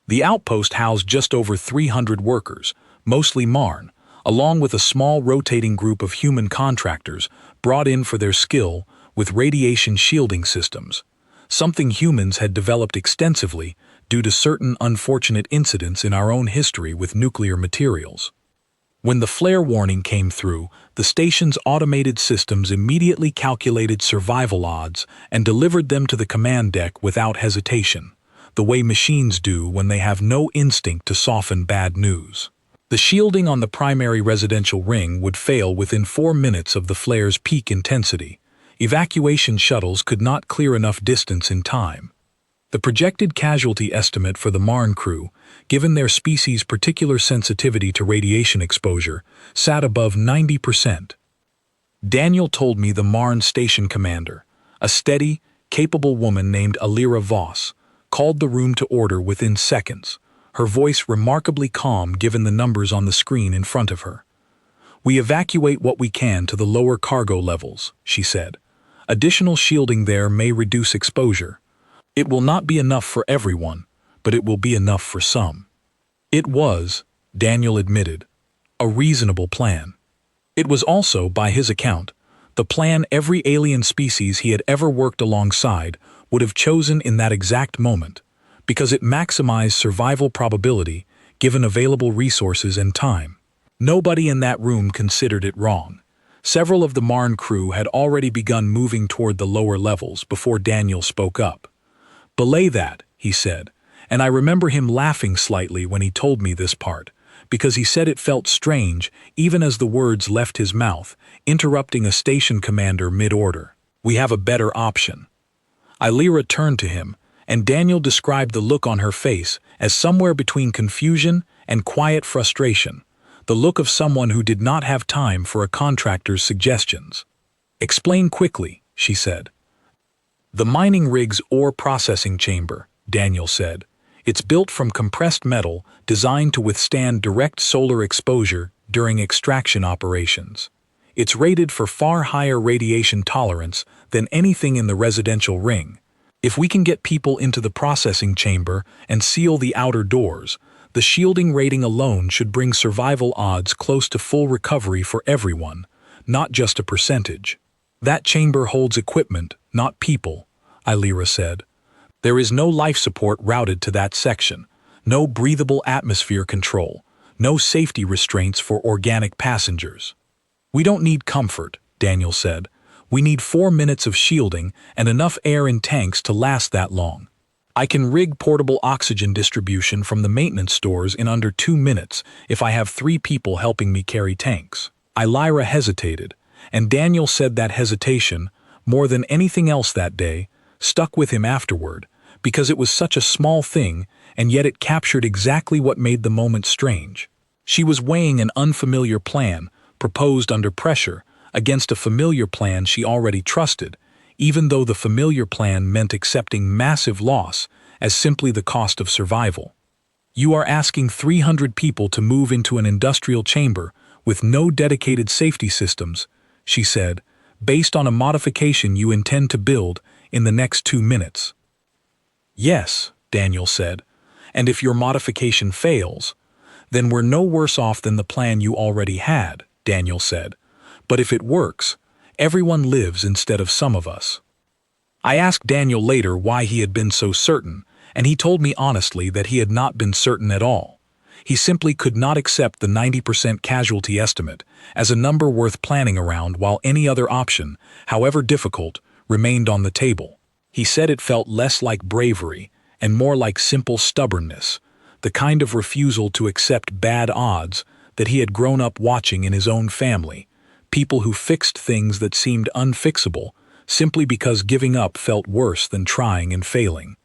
The outpost housed just over 300 workers, mostly Marn, along with a small rotating group of human contractors brought in for their skill with radiation shielding systems, something humans had developed extensively due to certain unfortunate incidents in our own history with nuclear materials. When the flare warning came through, the station's automated systems immediately calculated survival odds and delivered them to the command deck without hesitation. the way machines do when they have no instinct to soften bad news. The shielding on the primary residential ring would fail within 4 minutes of the flare's peak intensity. Evacuation shuttles could not clear enough distance in time. The projected casualty estimate for the Marne crew, given their species' particular sensitivity to radiation exposure, sat above 90%. Daniel told me the Marne station commander, a steady, capable woman named Alira Voss, called the room to order within seconds, her voice remarkably calm given the numbers on the screen in front of her. "We evacuate what we can to the lower cargo levels," she said. "Additional shielding there may reduce exposure. It will not be enough for everyone, but it will be enough for some." It was, Daniel admitted, a reasonable plan. It was also, by his account, the plan every alien species he had ever worked alongside would have chosen in that exact moment, because it maximized survival probability given available resources and time. Nobody in that room considered it wrong. Several of the Marne crew had already begun moving toward the lower levels before Daniel spoke up. "Belay that," he said, and I remember him laughing slightly when he told me this part, because he said it felt strange even as the words left his mouth, interrupting a station commander mid-order. "We have a better option." Illyra turned to him, and Daniel described the look on her face as somewhere between confusion and quiet frustration, the look of someone who did not have time for a contractor's suggestions. "Explain quickly," she said. "The mining rig's ore processing chamber," Daniel said. "It's built from compressed metal designed to withstand direct solar exposure during extraction operations. It's rated for far higher radiation tolerance than anything in the residential ring. If we can get people into the processing chamber and seal the outer doors, the shielding rating alone should bring survival odds close to full recovery for everyone, not just a percentage. That chamber holds equipment, not people," Illyra said. "There is no life support routed to that section, no breathable atmosphere control, no safety restraints for organic passengers." "We don't need comfort," Daniel said. "We need 4 minutes of shielding and enough air in tanks to last that long. I can rig portable oxygen distribution from the maintenance stores in under 2 minutes if I have 3 people helping me carry tanks." Illyra hesitated, and Daniel said that hesitation, more than anything else that day, stuck with him afterward, because it was such a small thing, and yet it captured exactly what made the moment strange. She was weighing an unfamiliar plan, proposed under pressure, against a familiar plan she already trusted, even though the familiar plan meant accepting massive loss as simply the cost of survival. "You are asking 300 people to move into an industrial chamber with no dedicated safety systems," she said, "based on a modification you intend to build in the next 2 minutes. "Yes," Daniel said, "and if your modification fails, then we're no worse off than the plan you already had," Daniel said. "But if it works, everyone lives instead of some of us." I asked Daniel later why he had been so certain, and he told me honestly that he had not been certain at all. He simply could not accept the 90% casualty estimate as a number worth planning around while any other option, however difficult, remained on the table. He said it felt less like bravery and more like simple stubbornness, the kind of refusal to accept bad odds that he had grown up watching in his own family, people who fixed things that seemed unfixable simply because giving up felt worse than trying and failing.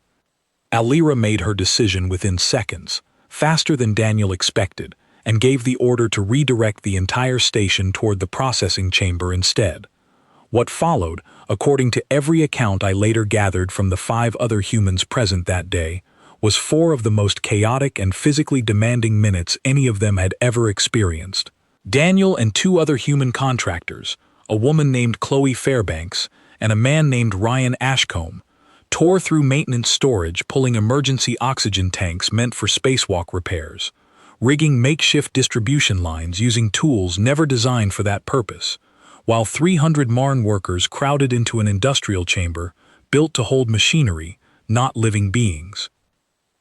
Illyra made her decision within seconds, faster than Daniel expected, and gave the order to redirect the entire station toward the processing chamber instead. What followed, according to every account I later gathered from the 5 other humans present that day, was 4 of the most chaotic and physically demanding minutes any of them had ever experienced. Daniel and 2 other human contractors, a woman named Chloe Fairbanks and a man named Ryan Ashcombe, tore through maintenance storage pulling emergency oxygen tanks meant for spacewalk repairs, rigging makeshift distribution lines using tools never designed for that purpose, while 300 Marne workers crowded into an industrial chamber built to hold machinery, not living beings.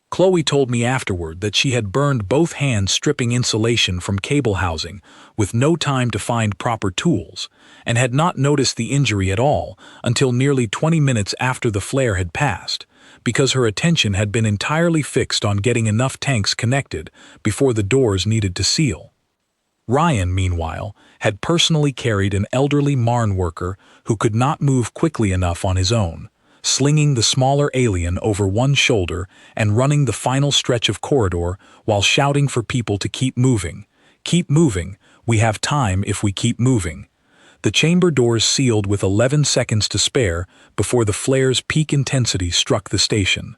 Chloe told me afterward that she had burned both hands stripping insulation from cable housing with no time to find proper tools, and had not noticed the injury at all until nearly 20 minutes after the flare had passed, because her attention had been entirely fixed on getting enough tanks connected before the doors needed to seal. Ryan, meanwhile, had personally carried an elderly Marn worker who could not move quickly enough on his own, slinging the smaller alien over one shoulder and running the final stretch of corridor while shouting for people to keep moving. Keep moving, we have time if we keep moving. The chamber doors sealed with 11 seconds to spare before the flare's peak intensity struck the station.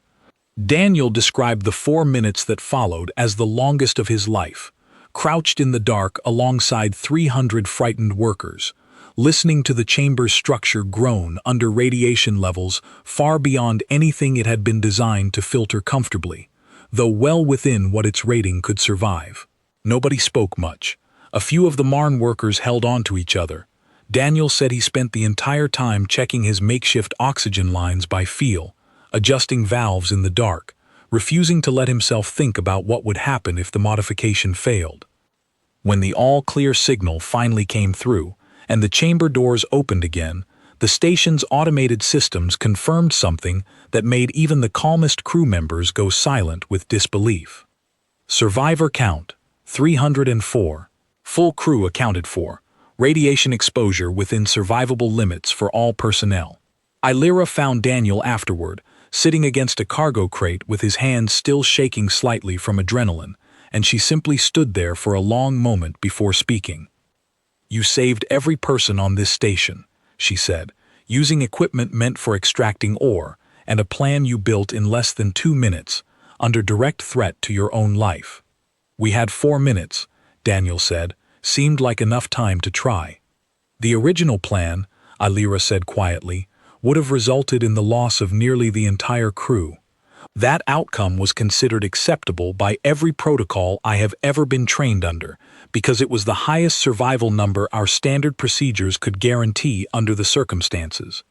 Daniel described the 4 minutes that followed as the longest of his life, crouched in the dark alongside 300 frightened workers, listening to the chamber's structure groan under radiation levels far beyond anything it had been designed to filter comfortably, though well within what its rating could survive. Nobody spoke much. A few of the Marn workers held on to each other. Daniel said he spent the entire time checking his makeshift oxygen lines by feel, adjusting valves in the dark, refusing to let himself think about what would happen if the modification failed. When the all-clear signal finally came through, and the chamber doors opened again, the station's automated systems confirmed something that made even the calmest crew members go silent with disbelief. Survivor count, 304. Full crew accounted for. Radiation exposure within survivable limits for all personnel. Illyra found Daniel afterward, sitting against a cargo crate with his hands still shaking slightly from adrenaline, and she simply stood there for a long moment before speaking. "You saved every person on this station," she said, "using equipment meant for extracting ore, and a plan you built in less than 2 minutes, under direct threat to your own life." "We had 4 minutes," Daniel said, "seemed like enough time to try." "The original plan," Illyra said quietly, "would have resulted in the loss of nearly the entire crew. That outcome was considered acceptable by every protocol I have ever been trained under, because it was the highest survival number our standard procedures could guarantee under the circumstances."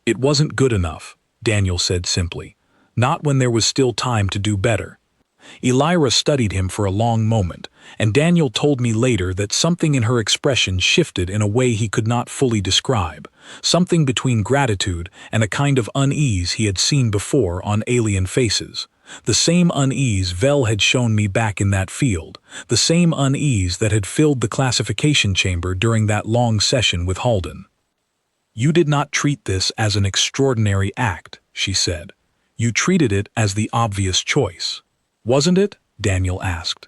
"It wasn't good enough," Daniel said simply. "Not when there was still time to do better." Illyra studied him for a long moment, and Daniel told me later that something in her expression shifted in a way he could not fully describe, something between gratitude and a kind of unease he had seen before on alien faces. The same unease Vel had shown me back in that field, the same unease that had filled the classification chamber during that long session with Halden. "You did not treat this as an extraordinary act," she said. "You treated it as the obvious choice. Wasn't it?" Daniel asked.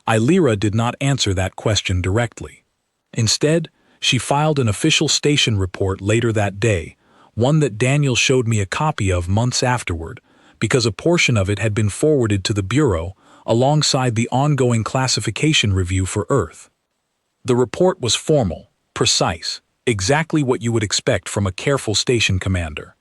Illyra did not answer that question directly. Instead, she filed an official station report later that day, one that Daniel showed me a copy of months afterward, because a portion of it had been forwarded to the Bureau alongside the ongoing classification review for Earth. The report was formal, precise, exactly what you would expect from a careful station commander.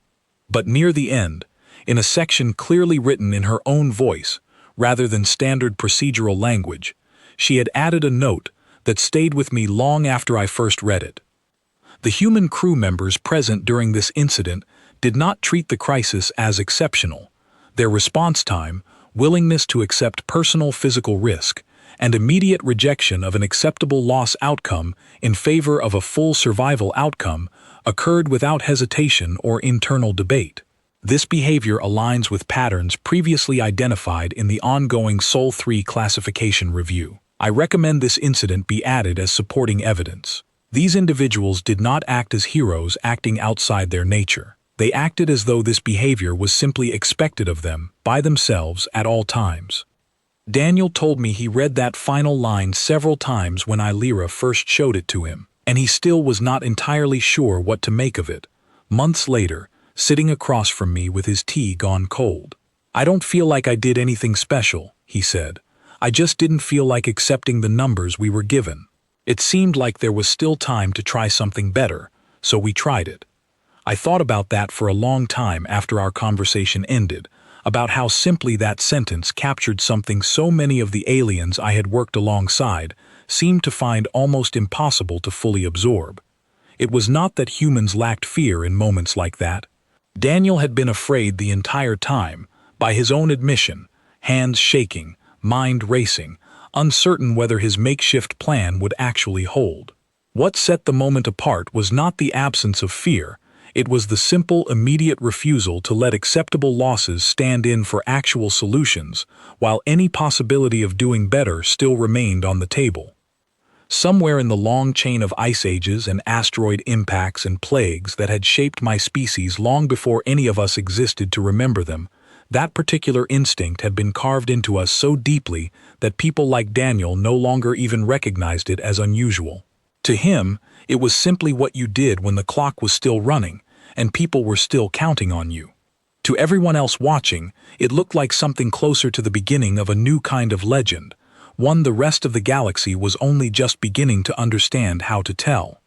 But near the end, in a section clearly written in her own voice, rather than standard procedural language, she had added a note that stayed with me long after I first read it. The human crew members present during this incident did not treat the crisis as exceptional. Their response time, willingness to accept personal physical risk, and immediate rejection of an acceptable loss outcome in favor of a full survival outcome occurred without hesitation or internal debate. This behavior aligns with patterns previously identified in the ongoing Sol 3 classification review. I recommend this incident be added as supporting evidence. These individuals did not act as heroes acting outside their nature. They acted as though this behavior was simply expected of them, by themselves, at all times. Daniel told me he read that final line several times when Illyra first showed it to him, and he still was not entirely sure what to make of it. Months later, sitting across from me with his tea gone cold. "I don't feel like I did anything special," he said. "I just didn't feel like accepting the numbers we were given. It seemed like there was still time to try something better, so we tried it." I thought about that for a long time after our conversation ended, about how simply that sentence captured something so many of the aliens I had worked alongside seemed to find almost impossible to fully absorb. It was not that humans lacked fear in moments like that. Daniel had been afraid the entire time, by his own admission, hands shaking, mind racing, uncertain whether his makeshift plan would actually hold. What set the moment apart was not the absence of fear, It was the simple, immediate refusal to let acceptable losses stand in for actual solutions, while any possibility of doing better still remained on the table. Somewhere in the long chain of ice ages and asteroid impacts and plagues that had shaped my species long before any of us existed to remember them, that particular instinct had been carved into us so deeply that people like Daniel no longer even recognized it as unusual. To him, it was simply what you did when the clock was still running and people were still counting on you. To everyone else watching, it looked like something closer to the beginning of a new kind of legend, one the rest of the galaxy was only just beginning to understand how to tell.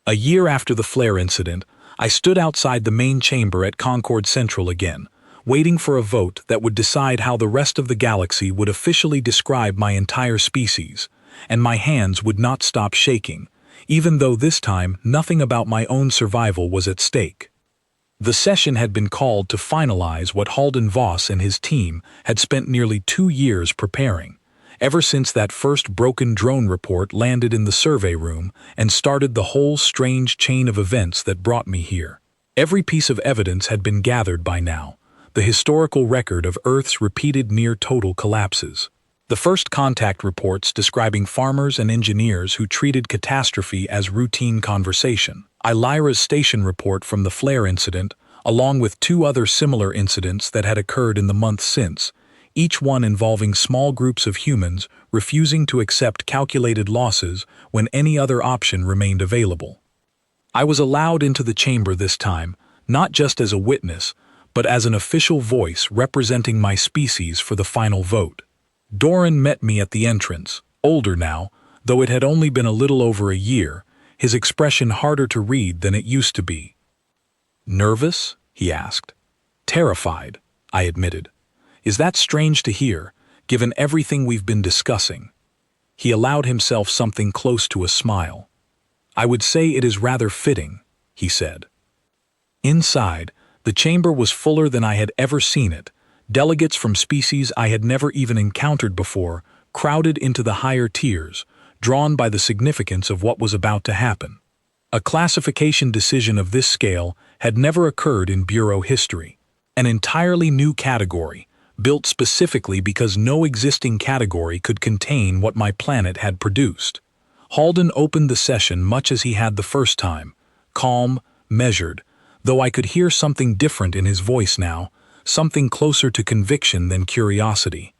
A year after the flare incident, I stood outside the main chamber at Concord Central again, waiting for a vote that would decide how the rest of the galaxy would officially describe my entire species, and my hands would not stop shaking, even though this time nothing about my own survival was at stake. The session had been called to finalize what Halden Voss and his team had spent nearly 2 years preparing, ever since that first broken drone report landed in the survey room and started the whole strange chain of events that brought me here. Every piece of evidence had been gathered by now, the historical record of Earth's repeated near-total collapses. The first contact reports describing farmers and engineers who treated catastrophe as routine conversation. Lyra's station report from the flare incident, along with 2 other similar incidents that had occurred in the months since, each one involving small groups of humans refusing to accept calculated losses when any other option remained available. I was allowed into the chamber this time, not just as a witness, but as an official voice representing my species for the final vote. Doran met me at the entrance, older now, though it had only been a little over a year, his expression harder to read than it used to be. "Nervous?" he asked. "Terrified," I admitted. "Is that strange to hear, given everything we've been discussing?" He allowed himself something close to a smile. "I would say it is rather fitting," he said. Inside, the chamber was fuller than I had ever seen it. Delegates from species I had never even encountered before crowded into the higher tiers, drawn by the significance of what was about to happen. A classification decision of this scale had never occurred in Bureau history. An entirely new category, built specifically because no existing category could contain what my planet had produced. Halden opened the session much as he had the first time, calm, measured, though I could hear something different in his voice now, something closer to conviction than curiosity.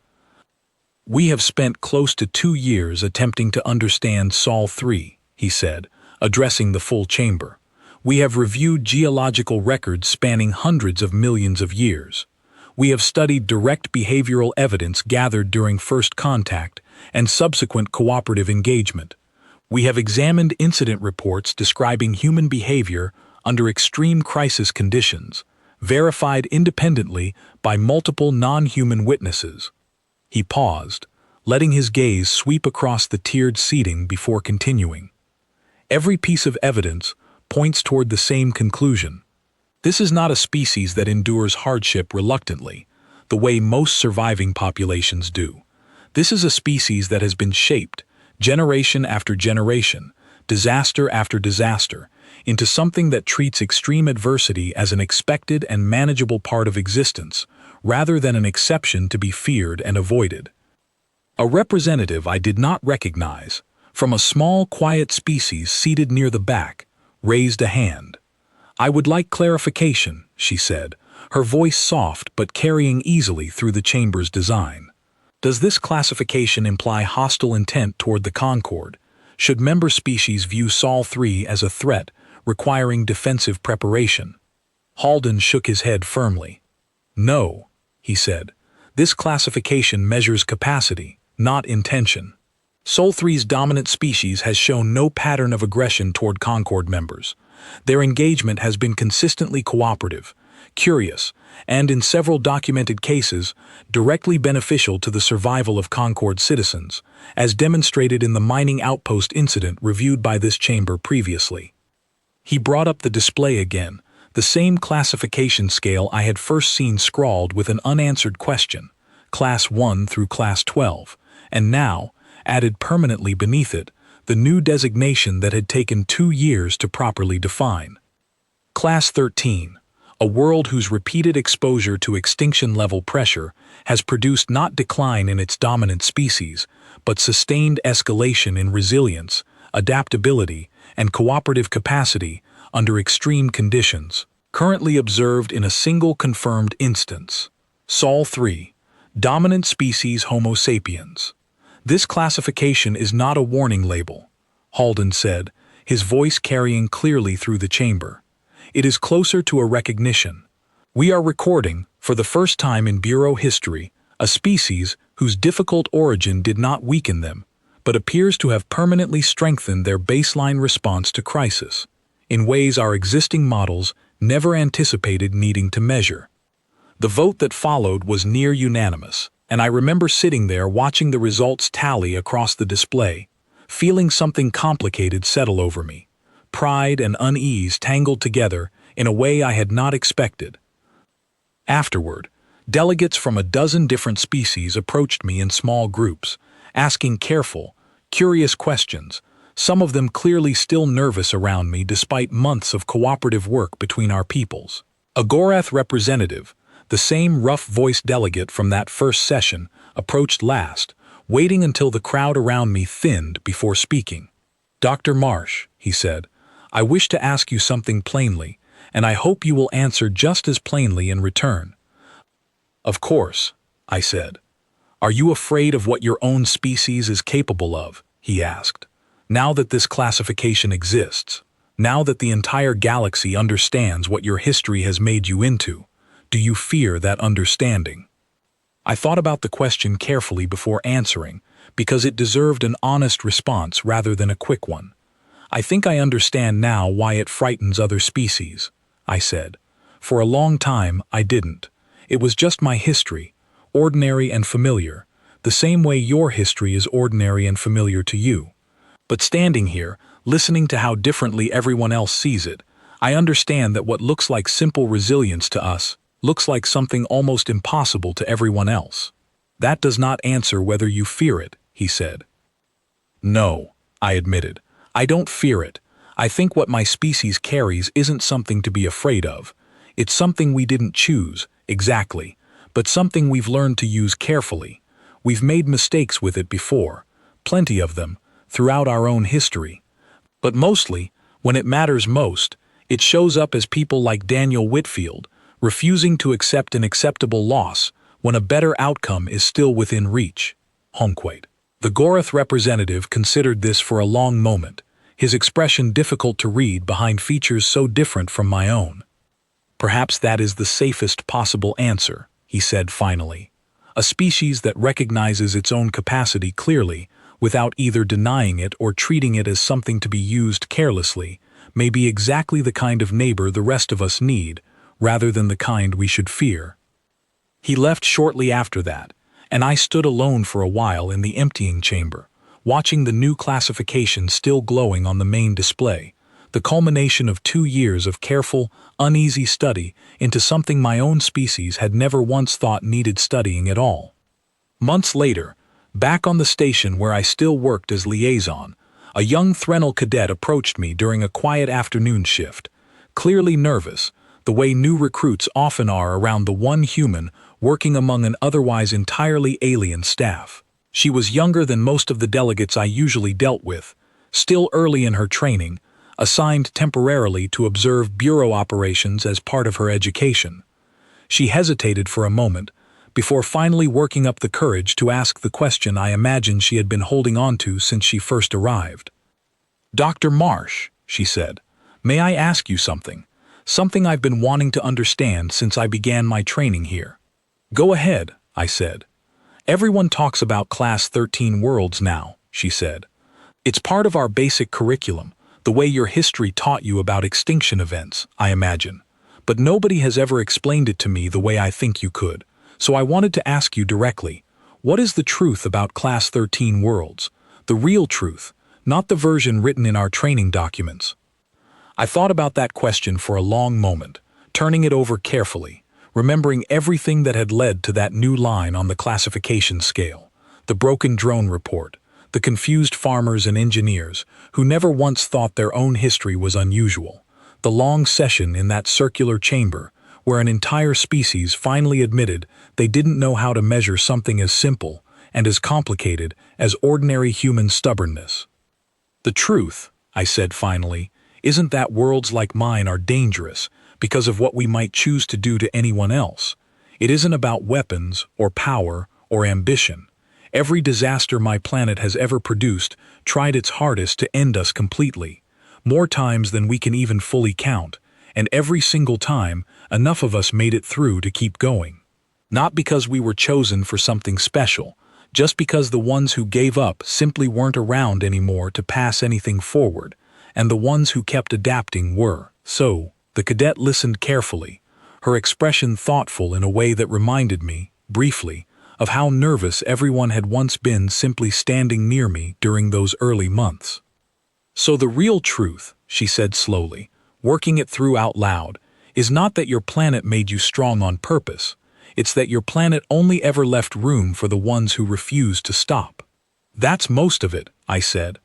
"We have spent close to 2 years attempting to understand Sol 3, he said, addressing the full chamber. "We have reviewed geological records spanning hundreds of millions of years. We have studied direct behavioral evidence gathered during first contact and subsequent cooperative engagement. We have examined incident reports describing human behavior under extreme crisis conditions, verified independently by multiple non-human witnesses." He paused, letting his gaze sweep across the tiered seating before continuing. "Every piece of evidence points toward the same conclusion. This is not a species that endures hardship reluctantly, the way most surviving populations do. This is a species that has been shaped, generation after generation, disaster after disaster, into something that treats extreme adversity as an expected and manageable part of existence, rather than an exception to be feared and avoided." A representative I did not recognize, from a small, quiet species seated near the back, raised a hand. "I would like clarification," she said, her voice soft but carrying easily through the chamber's design. "Does this classification imply hostile intent toward the Concord? Should member species view Sol 3 as a threat, requiring defensive preparation?" Halden shook his head firmly. "No," he said. "This classification measures capacity, not intention. Sol 3's dominant species has shown no pattern of aggression toward Concord members. Their engagement has been consistently cooperative, curious, and in several documented cases, directly beneficial to the survival of Concord citizens, as demonstrated in the mining outpost incident reviewed by this chamber previously." He brought up the display again, the same classification scale I had first seen scrawled with an unanswered question, Class 1 through Class 12, and now, added permanently beneath it, the new designation that had taken 2 years to properly define. Class 13, a world whose repeated exposure to extinction-level pressure has produced not decline in its dominant species, but sustained escalation in resilience, adaptability, and cooperative capacity under extreme conditions, currently observed in a single confirmed instance. Sol 3, Dominant Species Homo sapiens. This classification is not a warning label, Halden said, his voice carrying clearly through the chamber. It is closer to a recognition. We are recording, for the first time in Bureau history, a species whose difficult origin did not weaken them, but appears to have permanently strengthened their baseline response to crisis, in ways our existing models never anticipated needing to measure. The vote that followed was near unanimous, and I remember sitting there watching the results tally across the display, feeling something complicated settle over me. Pride and unease tangled together in a way I had not expected. Afterward, delegates from a dozen different species approached me in small groups, asking careful, curious questions, some of them clearly still nervous around me despite months of cooperative work between our peoples. A Gorath representative, the same rough-voiced delegate from that first session, approached last, waiting until the crowd around me thinned before speaking. "Dr. Marsh," he said, "I wish to ask you something plainly, and I hope you will answer just as plainly in return." "Of course," I said. "Are you afraid of what your own species is capable of?" he asked. "Now that this classification exists, now that the entire galaxy understands what your history has made you into, do you fear that understanding?" I thought about the question carefully before answering, because it deserved an honest response rather than a quick one. "I think I understand now why it frightens other species," I said. "For a long time, I didn't. It was just my history, ordinary and familiar, the same way your history is ordinary and familiar to you. But standing here, listening to how differently everyone else sees it, I understand that what looks like simple resilience to us looks like something almost impossible to everyone else. That does not answer whether you fear it," he said. "No," I admitted. "I don't fear it. I think what my species carries isn't something to be afraid of. It's something we didn't choose, exactly, but something we've learned to use carefully. We've made mistakes with it before, plenty of them, throughout our own history. But mostly, when it matters most, it shows up as people like Daniel Whitfield, refusing to accept an acceptable loss when a better outcome is still within reach." Honquait. The Gorath representative considered this for a long moment, his expression difficult to read behind features so different from my own. "Perhaps that is the safest possible answer," he said finally. "A species that recognizes its own capacity clearly, without either denying it or treating it as something to be used carelessly, may be exactly the kind of neighbor the rest of us need, rather than the kind we should fear." He left shortly after that, and I stood alone for a while in the emptying chamber, watching the new classification still glowing on the main display, the culmination of 2 years of careful, uneasy study into something my own species had never once thought needed studying at all. Months later, back on the station where I still worked as liaison, a young Threnal cadet approached me during a quiet afternoon shift, clearly nervous, the way new recruits often are around the one human working among an otherwise entirely alien staff. She was younger than most of the delegates I usually dealt with, still early in her training, assigned temporarily to observe bureau operations as part of her education. She hesitated for a moment, before finally working up the courage to ask the question I imagined she had been holding on to since she first arrived. "Dr. Marsh," she said, "may I ask you something? Something I've been wanting to understand since I began my training here." "Go ahead," I said. "Everyone talks about Class 13 worlds now," she said. "It's part of our basic curriculum, the way your history taught you about extinction events, I imagine. But nobody has ever explained it to me the way I think you could, so I wanted to ask you directly, what is the truth about Class 13 worlds? The real truth, not the version written in our training documents." I thought about that question for a long moment, turning it over carefully, remembering everything that had led to that new line on the classification scale, the broken drone report, the confused farmers and engineers who never once thought their own history was unusual, The long session in that circular chamber, where an entire species finally admitted they didn't know how to measure something as simple and as complicated as ordinary human stubbornness. The truth, I said finally, isn't that worlds like mine are dangerous because of what we might choose to do to anyone else. It isn't about weapons or power or ambition. Every disaster my planet has ever produced tried its hardest to end us completely, more times than we can even fully count, and every single time, enough of us made it through to keep going. Not because we were chosen for something special, just because the ones who gave up simply weren't around anymore to pass anything forward, and the ones who kept adapting were. So, the cadet listened carefully, her expression thoughtful in a way that reminded me, briefly, of how nervous everyone had once been simply standing near me during those early months. So the real truth, she said slowly, working it through out loud, is not that your planet made you strong on purpose. It's that your planet only ever left room for the ones who refused to stop. That's most of it, I said.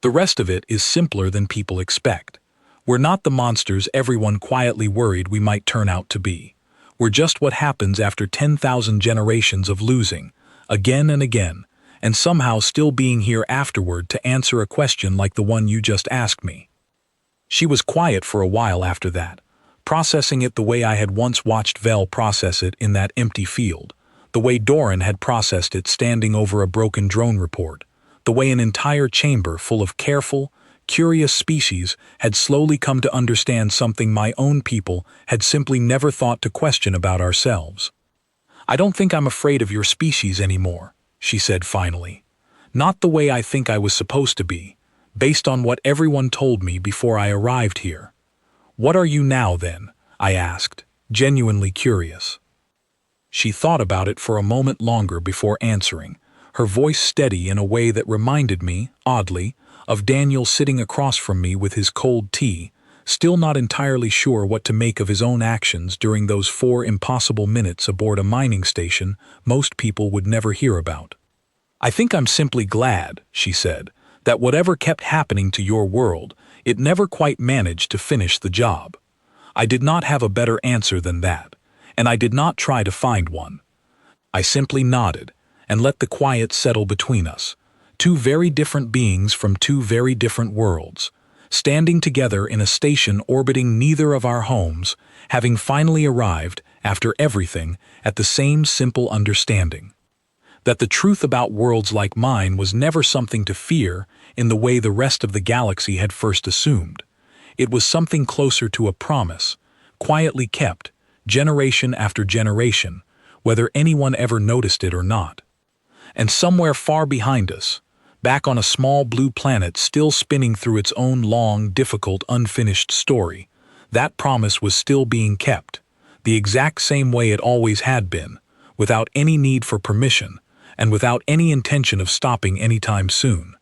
The rest of it is simpler than people expect. We're not the monsters everyone quietly worried we might turn out to be. We're just what happens after 10,000 generations of losing, again and again, and somehow still being here afterward to answer a question like the one you just asked me. She was quiet for a while after that, processing it the way I had once watched Vel process it in that empty field, the way Doran had processed it standing over a broken drone report, the way an entire chamber full of careful, curious species had slowly come to understand something my own people had simply never thought to question about ourselves. "I don't think I'm afraid of your species anymore," she said finally. "Not the way I think I was supposed to be, based on what everyone told me before I arrived here." "What are you now, then?" I asked, genuinely curious. She thought about it for a moment longer before answering, her voice steady in a way that reminded me, oddly, of Daniel sitting across from me with his cold tea, still not entirely sure what to make of his own actions during those 4 impossible minutes aboard a mining station most people would never hear about. "I think I'm simply glad," she said, "that whatever kept happening to your world, it never quite managed to finish the job." I did not have a better answer than that, and I did not try to find one. I simply nodded and let the quiet settle between us, 2 very different beings from 2 very different worlds, standing together in a station orbiting neither of our homes, having finally arrived, after everything, at the same simple understanding. That the truth about worlds like mine was never something to fear in the way the rest of the galaxy had first assumed. It was something closer to a promise, quietly kept, generation after generation, whether anyone ever noticed it or not. And somewhere far behind us, back on a small blue planet still spinning through its own long, difficult, unfinished story, that promise was still being kept, the exact same way it always had been, without any need for permission, and without any intention of stopping anytime soon.